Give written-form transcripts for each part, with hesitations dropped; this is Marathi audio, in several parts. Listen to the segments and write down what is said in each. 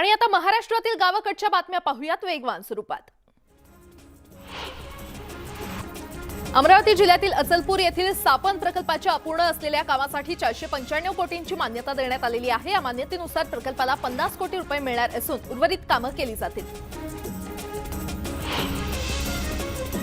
आणि आता महाराष्ट्रातील गावाकडच्या बातम्या पाहूयात वेगवान स्वरूपात। अमरावती जिल्ह्यातील अचलपूर येथील सापन प्रकल्पाच्या अपूर्ण असलेल्या कामासाठी 495 कोटींची मान्यता देण्यात आलेली आहे। या मान्यतेनुसार प्रकल्पाला 50 कोटी रुपये मिळणार असून उर्वरित कामे केली जातील।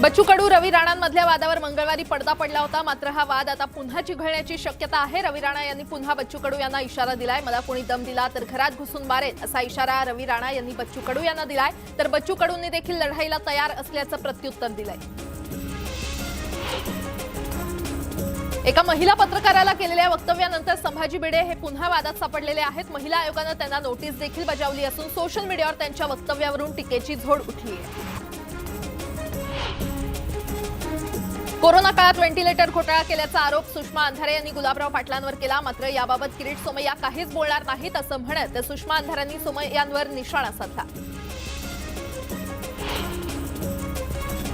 बच्चू कडू रवी राणांमधल्या वादावर मंगळवारी पडदा पडला होता, मात्र हा वाद आता पुन्हा चिघळण्याची शक्यता आहे। रवी राणा यांनी पुन्हा बच्चू कडू यांना इशारा दिलाय। मला कोणी दम दिला तर घरात घुसून मारेन असा इशारा रवी राणा यांनी बच्चू कडू यांना दिलाय, तर बच्चू कडूंनी देखील लढाईला तयार असल्याचं प्रत्युत्तर दिलंय। एका महिला पत्रकाराला केलेल्या वक्तव्यानंतर संभाजी भिडे हे पुन्हा वादात सापडलेले आहेत। महिला आयोगाने त्यांना नोटीस देखील बजावली असून सोशल मीडियावर त्यांच्या वक्तव्यावरून टीकेची झोड उठली आहे। कोरोना काळात व्हेंटिलेटर घोटाळा केल्याचा आरोप सुषमा अंधारे यांनी गुलाबराव पाटलांवर केला, मात्र याबाबत किरीट सोमय्या काहीच बोलणार नाहीत असं म्हणत सुषमा अंधारेंनी सोमय्यांवर निशाणा साधला।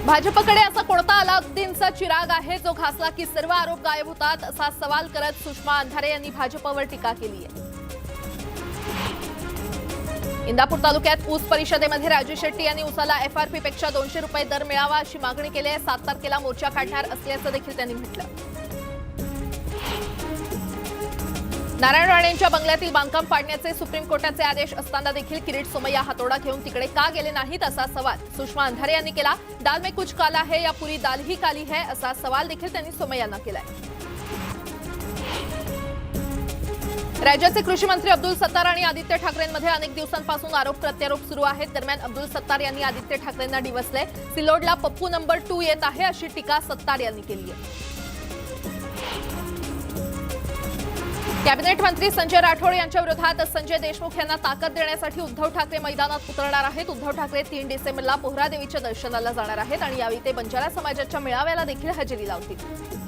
भाजपकडे असा कोणता अलाउद्दीनचा चिराग आहे जो घासला की सर्व आरोप गायब होतात असा सवाल करत सुषमा अंधारे यांनी भाजपवर टीका केली आहे। इंदापूर तालुक्यात ऊस परिषदेमध्ये राजू शेट्टी यांनी ऊसाला एफआरपी पेक्षा 200 रुपये दर मिळावा अशी मागणी केली आहे। 7 तारखेला मोर्चा काढणार असल्याचं देखील त्यांनी म्हटलं। नारायण राणेंच्या बंगल्यातील बांधकाम पाडण्याचे सुप्रीम कोर्टाचे आदेश असताना देखील किरीट सोमय्या हातोडा घेऊन तिकडे का गेले नाहीत असा सवाल सुषमा अंधारे यांनी केला। दाल में कुछ काला है या पुरी दाल ही काली है असा सवाल देखील त्यांनी सोमय्यांना केलाय। राज्याचे कृषी मंत्री अब्दुल सत्तार आणि आदित्य ठाकरेंमध्ये अनेक दिवसांपासून आरोप प्रत्यारोप सुरू आहेत। दरम्यान अब्दुल सत्तार यांनी आदित्य ठाकरेंना डिवसले। सिल्लोडला पप्पू नंबर 2 येत आहे अशी टीका सत्तार यांनी केली आहे। कॅबिनेट मंत्री संजय राठोड यांच्या विरोधात संजय देशमुख यांना ताकद देण्यासाठी उद्धव ठाकरे मैदानात उतरणार आहेत। उद्धव ठाकरे 3 डिसेंबरला पोहरादेवीच्या दर्शनाला जाणार आहेत आणि यावेळी ते बंजारा समाजाच्या मेळाव्याला देखील हजेरी लावतील।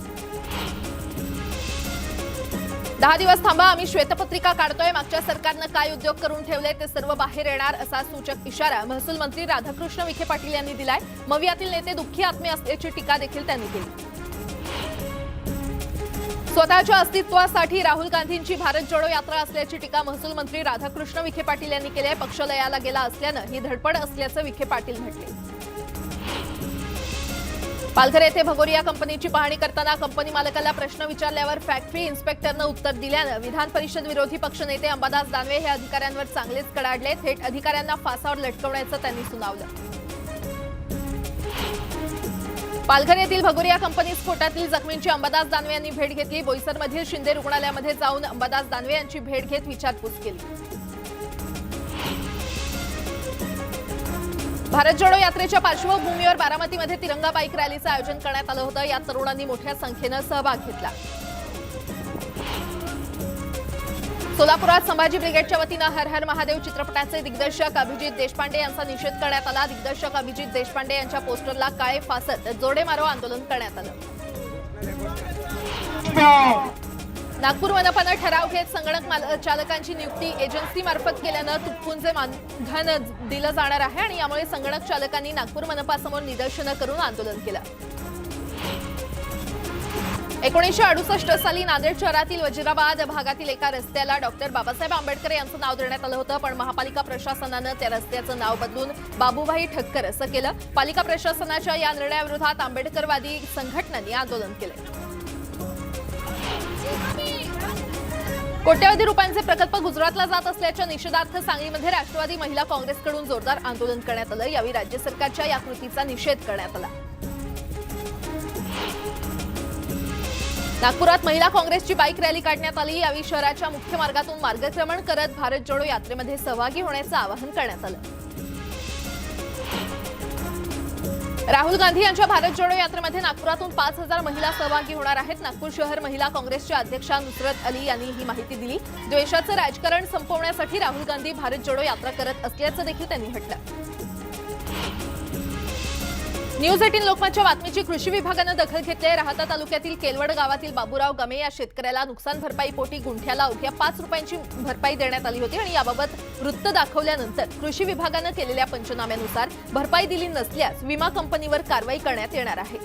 10 दिवस थांबा, आम्ही श्वेतपत्रिका काढतोय। मागच्या सरकारनं काय उद्योग करून ठेवले ते सर्व बाहेर येणार असा सूचक इशारा महसूल मंत्री राधाकृष्ण विखे पाटील यांनी दिलाय। मवियातील नेते दुःखी आत्मे असल्याची टीका देखील त्यांनी केली। स्वतःच्या अस्तित्वासाठी राहुल गांधींची भारत जोडो यात्रा असल्याची टीका महसूल मंत्री राधाकृष्ण विखे पाटील यांनी केली आहे। पक्ष लयाला गेला असल्यानं ही धडपड असल्याचं विखे पाटील म्हटले। पालघर येथे भगोरिया कंपनीची पाहणी करताना कंपनी मालकाला प्रश्न विचारल्यावर फॅक्टरी इन्स्पेक्टरनं उत्तर दिल्यानं विधान परिषद विरोधी पक्षनेते अंबादास दानवे हे अधिकाऱ्यांवर चांगलेच कडाडले। थेट अधिकाऱ्यांना फासावर लटकवण्याचं त्यांनी सुनावलं। पालघर येथील भगोरिया कंपनी स्फोटातील जखमींची अंबादास दानवे यांनी भेट घेतली। बोईसरमधील शिंदे रुग्णालयामध्ये जाऊन अंबादास दानवे यांची भेट घेत विचारपूस केली। भारत जोडो यात्रेच्या पार्श्वभूमीवर बारामतीमध्ये तिरंगा बाईक रॅलीचं आयोजन करण्यात आलं होतं। या तरुणांनी मोठ्या संख्येनं सहभाग घेतला। सोलापुरात संभाजी ब्रिगेडच्या वतीनं हर हर महादेव चित्रपटाचे दिग्दर्शक अभिजित देशपांडे यांचा निषेध करण्यात आला। दिग्दर्शक अभिजित देशपांडे यांच्या पोस्टरला काळे फासत जोडे मारो आंदोलन करण्यात आलं। नागपूर मनपानं ठराव घेत संगणक चालकांची नियुक्ती एजन्सीमार्फत केल्यानं तुटपुंजे मानधन दिलं जाणार आहे आणि यामुळे संगणक चालकांनी नागपूर मनपासमोर निदर्शनं करून आंदोलन केलं। 1968 साली नांदेड शहरातील वजिराबाद भागातील एका रस्त्याला डॉक्टर बाबासाहेब आंबेडकर यांचं नाव देण्यात आलं होतं, पण महापालिका प्रशासनानं त्या रस्त्याचं नाव बदलून बाबूभाई ठक्कर असं केलं। पालिका प्रशासनाच्या या निर्णयाविरोधात आंबेडकरवादी संघटनांनी आंदोलन केलं। कोट्यवधी रुपयांचे प्रकल्प गुजरातला जात असल्याच्या निषेधार्थ सांगलीमध्ये राष्ट्रवादी महिला काँग्रेसकडून जोरदार आंदोलन करण्यात आलं। यावेळी राज्य सरकारच्या या कृतीचा निषेध करण्यात आला। नागपुरात महिला काँग्रेसची बाईक रॅली काढण्यात आली। यावेळी शहराच्या मुख्य मार्गातून मार्गक्रमण करत भारत जोडो यात्रेमध्ये सहभागी होण्याचं आवाहन करण्यात आलं। राहुल गांधी यांच्या भारत जोडो यात्रेमध्ये नागपुरातून 5000 महिला सहभागी होणार आहेत। नागपूर शहर महिला काँग्रेसच्या अध्यक्षा नुसरत अली यांनी ही माहिती दिली। द्वेषाचं राजकारण संपवण्यासाठी राहुल गांधी भारत जोडो यात्रा करत असल्याचं देखील त्यांनी म्हटलं। न्यूज 18 लोकमतच्या बातमीची कृषी विभागानं दखल घेतली आहे। राहता तालुक्यातील केलवड गावातील बाबूराव गमे या शेतकऱ्याला नुकसान भरपाईपोटी गुंठ्याला अवघ्या 5 रुपयांची भरपाई देण्यात आली होती आणि याबाबत वृत्त दाखवल्यानंतर कृषी विभागानं केलेल्या पंचनाम्यानुसार भरपाई दिली नसल्यास विमा कंपनीवर कारवाई करण्यात येणार आहे।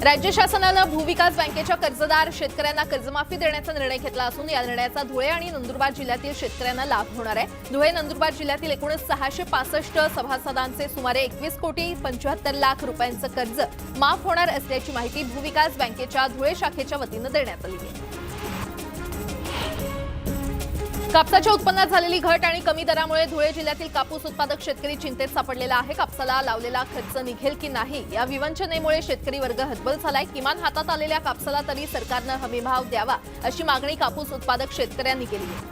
राज्य शासनानं भूविकास बँकेच्या कर्जदार शेतकऱ्यांना कर्जमाफी देण्याचा निर्णय घेतला असून या निर्णयाचा धुळे आणि नंदुरबार जिल्ह्यातील शेतकऱ्यांना लाभ होणार आहे। धुळे नंदुरबार जिल्ह्यातील एकूण 665 सभासदांचे सुमारे 21,75,00,000 रुपयांचं कर्ज माफ होणार असल्याची माहिती भूविकास बँकेच्या धुळे शाखेच्या वतीनं देण्यात आली आहे। कापसाच्या उत्पन्नात झालेली घट आणि कमी दरामुळे धुळे जिल्ह्यातील कापूस उत्पादक शेतकरी चिंतेत सापडलेला आहे। कापसाला लावलेला खर्च निघेल की नाही या विवंचनेमुळे शेतकरी वर्ग हतबल झालाय। किमान हातात आलेल्या कापसाला तरी सरकारनं हमीभाव द्यावा अशी मागणी कापूस उत्पादक शेतकऱ्यांनी केली आहे।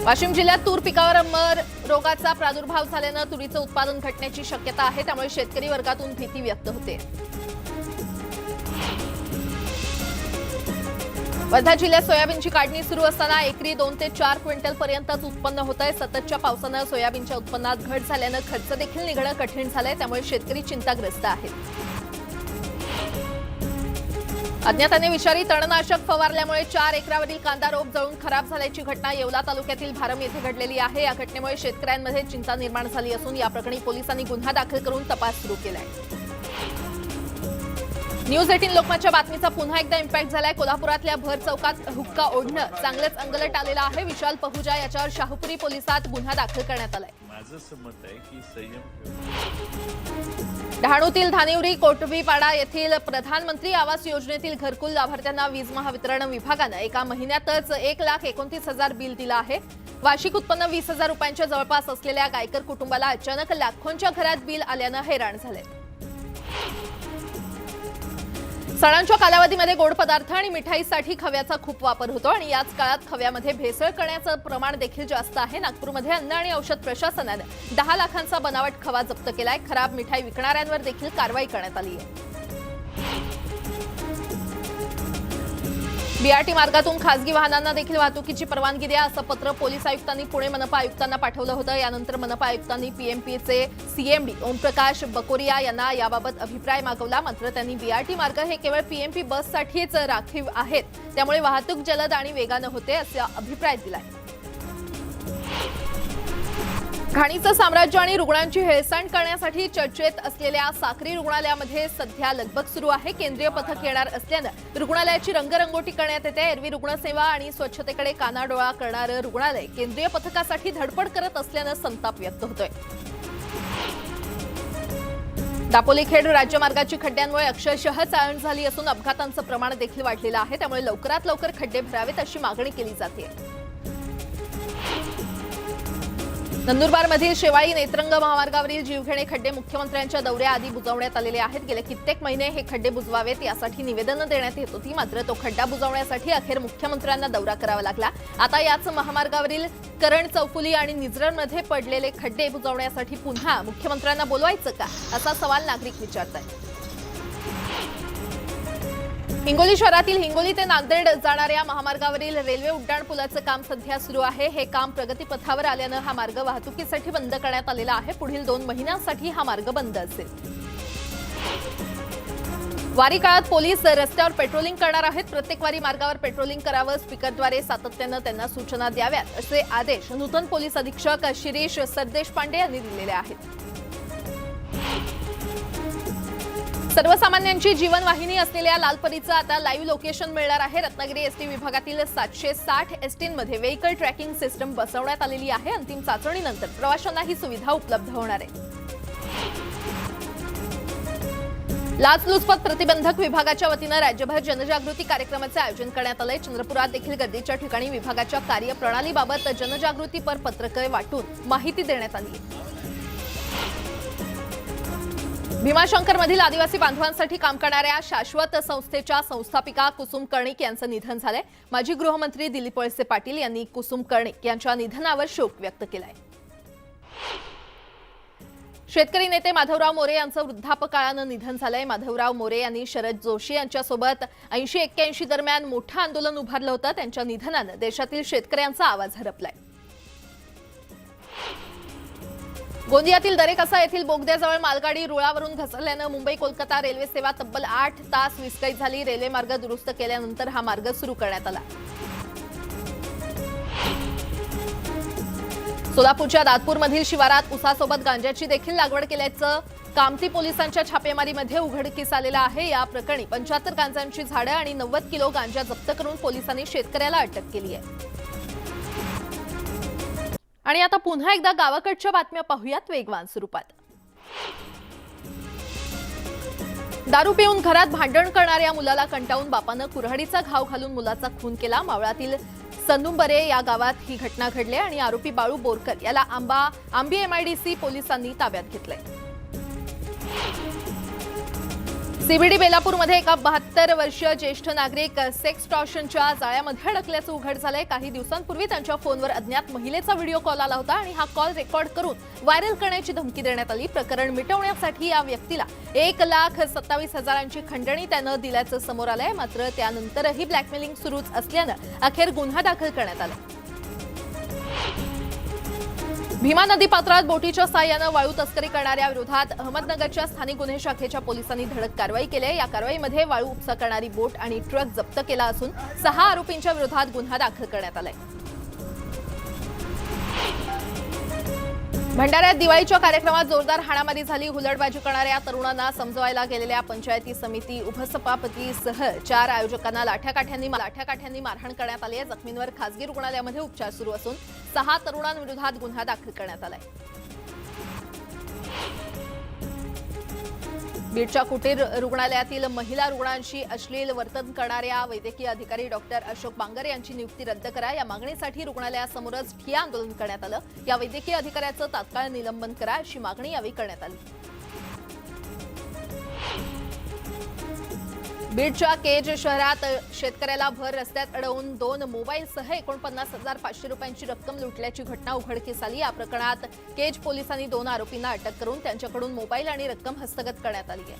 वाशिम जिल्ह्यात तूर पिकावर अंबर रोगाचा प्रादुर्भाव झाल्यानं तुरीचं उत्पादन घटण्याची शक्यता आहे, त्यामुळे शेतकरी वर्गातून भीती व्यक्त होते। वर्धा जिल्ह्यात सोयाबीनची काढणी सुरू असताना एकरी 2 ते 4 क्विंटल पर्यंतच उत्पन्न होतंय। सततच्या पावसानं सोयाबीनच्या उत्पन्नात घट झाल्यानं खर्च देखील निघणं कठीण झालंय, त्यामुळे शेतकरी चिंताग्रस्त आहेत। अज्ञाताने विषारी तणनाशक फवारल्यामुळे 4 एकरावरील कांदा रोप जळून खराब झाल्याची घटना येवला तालुक्यातील भारम येथे घडलेली आहे। या घटनेमुळे शेतकऱ्यांमध्ये चिंता निर्माण झाली असून या प्रकरणी पोलिसांनी गुन्हा दाखल करून तपास सुरू केलाय। न्यूज 18 लोकमतच्या बातमीचा पुन्हा एकदा इम्पॅक्ट झालाय। कोल्हापुरातल्या भर चौकात हुक्का ओढणं चांगलंच अंगलट आलेलं आहे। विशाल पहुजा याच्यावर शाहूपुरी पोलिसात गुन्हा दाखल करण्यात आलाय। माझं मत आहे की संयम डहाणूतील धानिवरी कोटवीपाडा येथील प्रधानमंत्री आवास योजनेतील घरकुल लाभार्थ्यांना वीज महावितरण विभागानं एका महिन्यातच 1,29,000 बिल दिलं आहे। वार्षिक उत्पन्न 20,000 रुपयांच्या जवळपास असलेल्या गायकर कुटुंबाला अचानक लाखोंच्या घरात बिल आल्यानं हैराण झाले। सणांच्या कालावधीमध्ये गोड पदार्थ आणि मिठाईसाठी खव्याचा खूप वापर होतो आणि याच काळात खव्यामध्ये भेसळ करण्याचं प्रमाण देखील जास्त आहे। नागपूरमध्ये अन्न आणि औषध प्रशासनानं 10 लाखांचा बनावट खवा जप्त केलाय। खराब मिठाई विकणाऱ्यांवर देखील कारवाई करण्यात आली आहे। बीआरटी मार्गातून खासगी वाहनांना देखील वाहतुकीची परवानगी द्या असं पत्र पोलीस आयुक्तांनी पुणे मनपा आयुक्तांना पाठवलं होतं। यानंतर मनपा आयुक्तांनी पीएमपीचे सीएमडी ओमप्रकाश बकोरिया यांना याबाबत अभिप्राय मागवला, मात्र त्यांनी बीआरटी मार्ग हे केवळ पीएमपी बससाठीच राखीव आहेत, त्यामुळे वाहतूक जलद आणि वेगानं होते असा अभिप्राय दिलाय। घाणीचं साम्राज्य आणि रुग्णांची हेळसांड करण्यासाठी चर्चेत असलेल्या साक्री रुग्णालयामध्ये सध्या लगबग सुरू आहे। केंद्रीय पथक येणार असल्यानं रुग्णालयाची रंगरंगोटी करण्यात येते। एरवी रुग्णसेवा आणि स्वच्छतेकडे कानाडोळा करणारं रुग्णालय केंद्रीय पथकासाठी धडपड करत असल्यानं संताप व्यक्त होतोय। दापोली खेड राज्यमार्गाची खड्ड्यांमुळे अक्षरशः चाळण झाली असून अपघातांचं प्रमाण देखील वाढलेलं आहे, त्यामुळे लवकरात लवकर खड्डे भरावेत अशी मागणी केली जाते। नंदुरबारमधील शेवाळी नेत्रंग महामार्गावरील जीवघेणे खड्डे मुख्यमंत्र्यांच्या दौऱ्याआधी बुजवण्यात आलेले आहेत। गेले कित्येक महिने हे खड्डे बुजवावेत यासाठी निवेदनं देण्यात येत होती, मात्र तो खड्डा बुजवण्यासाठी अखेर मुख्यमंत्र्यांना दौरा करावा लागला। आता याच महामार्गावरील करण चौफुली आणि निजरणमध्ये पडलेले खड्डे बुजवण्यासाठी पुन्हा मुख्यमंत्र्यांना बोलवायचं का असा सवाल नागरिक विचारतात। हिंगोली शहरातील हिंगोली ते नांदेड जाणाऱ्या महामार्गावरील रेल्वे उड्डाणपुलाचं काम सध्या सुरू आहे। हे काम प्रगतीपथावर आल्यानं हा मार्ग वाहतुकीसाठी बंद करण्यात आलेला आहे। पुढील 2 महिन्यांसाठी हा मार्ग बंद असेल। वारी काळात पोलीस रस्त्यावर पेट्रोलिंग करणार आहेत। प्रत्येक वारी मार्गावर पेट्रोलिंग करावं, स्पीकरद्वारे सातत्यानं त्यांना सूचना द्याव्यात असे आदेश नूतन पोलीस अधीक्षक शिरीष सरदेशपांडे यांनी दिलेले आहेत। सर्वसामान्यांची जीवनवाहिनी असलेल्या लालपरीचं आता लाईव्ह लोकेशन मिळणार आहे। रत्नागिरी एसटी विभागातील 760 एसटींमध्ये व्हेइकल ट्रॅकिंग सिस्टम बसवण्यात आलेली आहे। अंतिम चाचणीनंतर प्रवाशांना ही सुविधा उपलब्ध होणार आहे। लाचलुचपत प्रतिबंधक विभागाच्या वतीनं राज्यभर जनजागृती कार्यक्रमाचे आयोजन करण्यात आले। चंद्रपुरात देखील गर्दीच्या ठिकाणी विभागाच्या कार्यप्रणालीबाबत जनजागृतीपर पत्रके वाटून माहिती देण्यात आली। भीमाशंकरमधील आदिवासी बांधवांसाठी काम करणाऱ्या शाश्वत संस्थेच्या संस्थापिका कुसुम कर्णिक यांचं निधन झालंय। माजी गृहमंत्री दिलीप वळसे पाटील यांनी कुसुम कर्णिक यांच्या निधनावर शोक व्यक्त केलाय। शेतकरी नेते माधवराव मोरे यांचं वृद्धापकाळानं निधन झालंय। माधवराव मोरे यांनी शरद जोशी यांच्यासोबत 80-81 दरम्यान मोठं आंदोलन उभारलं होतं। त्यांच्या निधनानं देशातील शेतकऱ्यांचा आवाज हरपलाय। गोंदियातील दरेकसा येथील बोगद्याजवळ मालगाडी रुळावरून घसरल्यानं मुंबई कोलकाता रेल्वे सेवा तब्बल 8 तास विस्कळीत झाली। रेल्वे मार्ग दुरुस्त केल्यानंतर हा मार्ग सुरू करण्यात आला। सोलापूरच्या दातपूरमधील शिवारात ऊसासोबत गांजाची देखील लागवड केल्याचं कामती पोलिसांच्या छापेमारीमध्ये उघडकीस आलेला आहे। या प्रकरणी 75 गांजांची झाडं आणि 90 किलो गांजा जप्त करून पोलिसांनी शेतकऱ्याला अटक केली आहे। आणि आता पुन्हा एकदा गावाकडच्या बातम्या पाहूयात वेगवान स्वरूपात। दारू पिऊन घरात भांडण करणाऱ्या मुलाला कंटाळून बापानं कुऱ्हाडीचा घाव घालून मुलाचा खून केला। मावळातील संदुंबरे या गावात ही घटना घडली आणि आरोपी बाळू बोरकर याला आंबी एमआयडीसी पोलिसांनी ताब्यात घेतले। सीबीडी बेलापूरमध्ये एका 72 वर्षीय ज्येष्ठ नागरिक सेक्स टॉर्शनच्या जाळ्यामध्ये अडकल्याचं उघड झालंय। काही दिवसांपूर्वी त्यांच्या फोनवर अज्ञात महिलेचा व्हिडिओ कॉल आला होता आणि हा कॉल रेकॉर्ड करून व्हायरल करण्याची धमकी देण्यात आली। प्रकरण मिटवण्यासाठी या व्यक्तीला 1,27,000ची खंडणी त्यानं दिल्याचं समोर आलंय। मात्र त्यानंतरही ब्लॅकमेलिंग सुरूच असल्यानं अखेर गुन्हा दाखल करण्यात आला। भीमा नदी पात्रात बोटीच्या साहाय्यानं वाळू तस्करी करणाऱ्या विरोधात अहमदनगरच्या स्थानिक गुन्हे शाखेच्या पोलिसांनी धडक कारवाई केली आहे। या कारवाईमध्ये वाळू उपसा करणारी बोट आणि ट्रक जप्त केला असून 6 आरोपींच्या विरोधात गुन्हा दाखल करण्यात आलाय। भंडाऱ्यात दिवाळीच्या कार्यक्रमात जोरदार हाणामारी झाली। हुलडबाजी करणाऱ्या तरुणांना समजवायला गेलेल्या पंचायती समिती उपसभापतीसह 4 आयोजकांना लाठ्याकाठ्यांनी मारहाण करण्यात आली आहे। जखमींवर खासगी रुग्णालयामध्ये उपचार सुरू असून 6 तरुणांविरोधात गुन्हा दाखल करण्यात आलाय। बीडच्या कुटीर रुग्णालयातील महिला रुग्णांशी अश्लील वर्तन करणाऱ्या वैद्यकीय अधिकारी डॉक्टर अशोक बांगर यांची नियुक्ती रद्द करा या मागणीसाठी रुग्णालयासमोरच ठिय्या आंदोलन करण्यात आलं। या वैद्यकीय अधिकाऱ्याचं तात्काळ निलंबन करा अशी मागणी यावेळी करण्यात आली। बीडच्या केज शहरात शेतकऱ्याला भर रस्त्यात अडवून 2 मोबाईलसह 49,500 रुपयांची रक्कम लुटल्याची घटना उघडकीस आली। या प्रकरणात केज पोलिसांनी 2 आरोपींना अटक करून त्यांच्याकडून मोबाईल आणि रक्कम हस्तगत करण्यात आली आहे।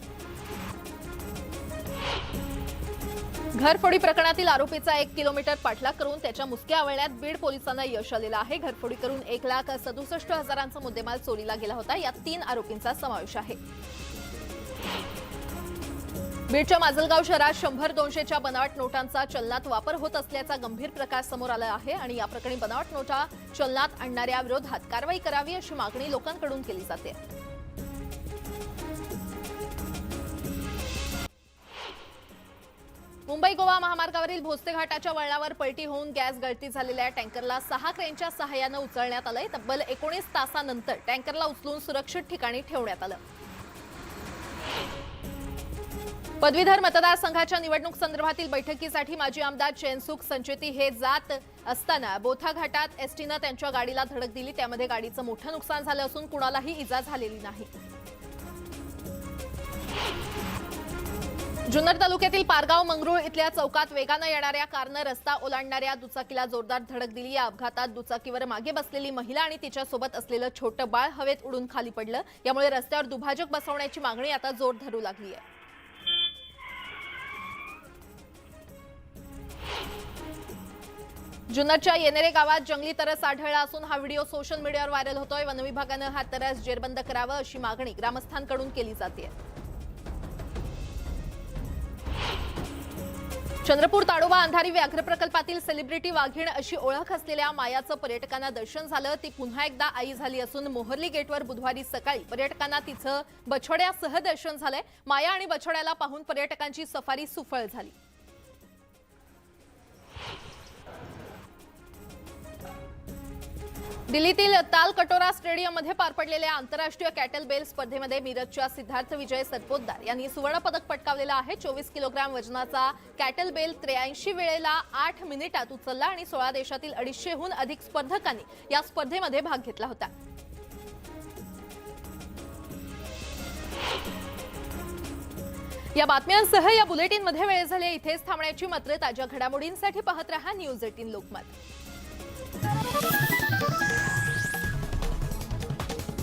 घरफोडी प्रकरणातील आरोपीचा 1 किलोमीटर पाठलाग करून त्याच्या मुसक्या आवळण्यात बीड पोलिसांना यश आलेलं आहे। घरफोडी करून 1,67,000चा मुद्देमाल चोरीला गेला होता। यात 3 आरोपींचा समावेश आहे। बीडच्या माजलगाव शहरात 100-200च्या बनावट नोटांचा चलनात वापर होत असल्याचा गंभीर प्रकार समोर आला आहे आणि या प्रकरणी बनावट नोटा चलनात आणणाऱ्या विरोधात कारवाई करावी अशी मागणी लोकांकडून केली जाते। मुंबई गोवा महामार्गावरील भोसले घाटाच्या वळणावर पलटी होऊन गॅस गळती झालेल्या टँकरला 6 क्रेनच्या सहाय्यानं उचलण्यात आलंय। तब्बल 19 तासानंतर टँकरला उचलून सुरक्षित ठिकाणी ठेवण्यात आलं। पदवीधर मतदारसंघाच्या निवडणूक संदर्भातील बैठकीसाठी माजी आमदार चैनसुख संचेती हे जात असताना बोथा घाटात एसटीनं त्यांच्या गाडीला धडक दिली। त्यामध्ये गाडीचं मोठं नुकसान झालं असून कुणालाही इजा झालेली नाही। जुन्नर तालुक्यातील पारगाव मंगरुळ इथल्या चौकात वेगानं येणाऱ्या कारनं रस्ता ओलांडणाऱ्या दुचाकीला जोरदार धडक दिली। या अपघातात दुचाकीवर मागे बसलेली महिला आणि तिच्यासोबत असलेलं छोटं बाळ हवेत उडून खाली पडलं। यामुळे रस्त्यावर दुभाजक बसवण्याची मागणी आता जोर धरू लागली आहे। जुन्नरच्या येनेरे गावात जंगली तरस आढळला असून हा व्हिडिओ सोशल मीडियावर व्हायरल होतोय। वनविभागानं हा तरस जेरबंद करावं अशी मागणी ग्रामस्थांकडून केली जाते। चंद्रपूर ताडोबा अंधारी व्याघ्र प्रकल्पातील सेलिब्रिटी वाघीण अशी ओळख असलेल्या मायाचं पर्यटकांना दर्शन झालं। ती पुन्हा एकदा आई झाली असून मोहर्ली गेटवर बुधवारी सकाळी पर्यटकांना तिचं बछड्यासह दर्शन झालंय। माया आणि बछड्याला पाहून पर्यटकांची सफारी सुफळ झाली। दिल्लीतील तालकटोरा स्टेडियममध्ये पार पडलेल्या आंतरराष्ट्रीय कॅटल बेल स्पर्धेमध्ये मीरजच्या सिद्धार्थ विजय सरपोतदार यांनी सुवर्ण पदक पटकावलेलं आहे। 24 किलोग्राम वजनाचा कॅटल बेल 83 वेळेला 8 मिनिटात उचलला आणि 16 देशातील 250हून अधिक स्पर्धकांनी या स्पर्धेमध्ये भाग घेतला होता। या बातम्यांसह या बुलेटिनमध्ये वेळ झाली इथेच थांबण्याची। मात्र ताज्या घडामोडींसाठी पाहत रहा न्यूज 18 लोकमत।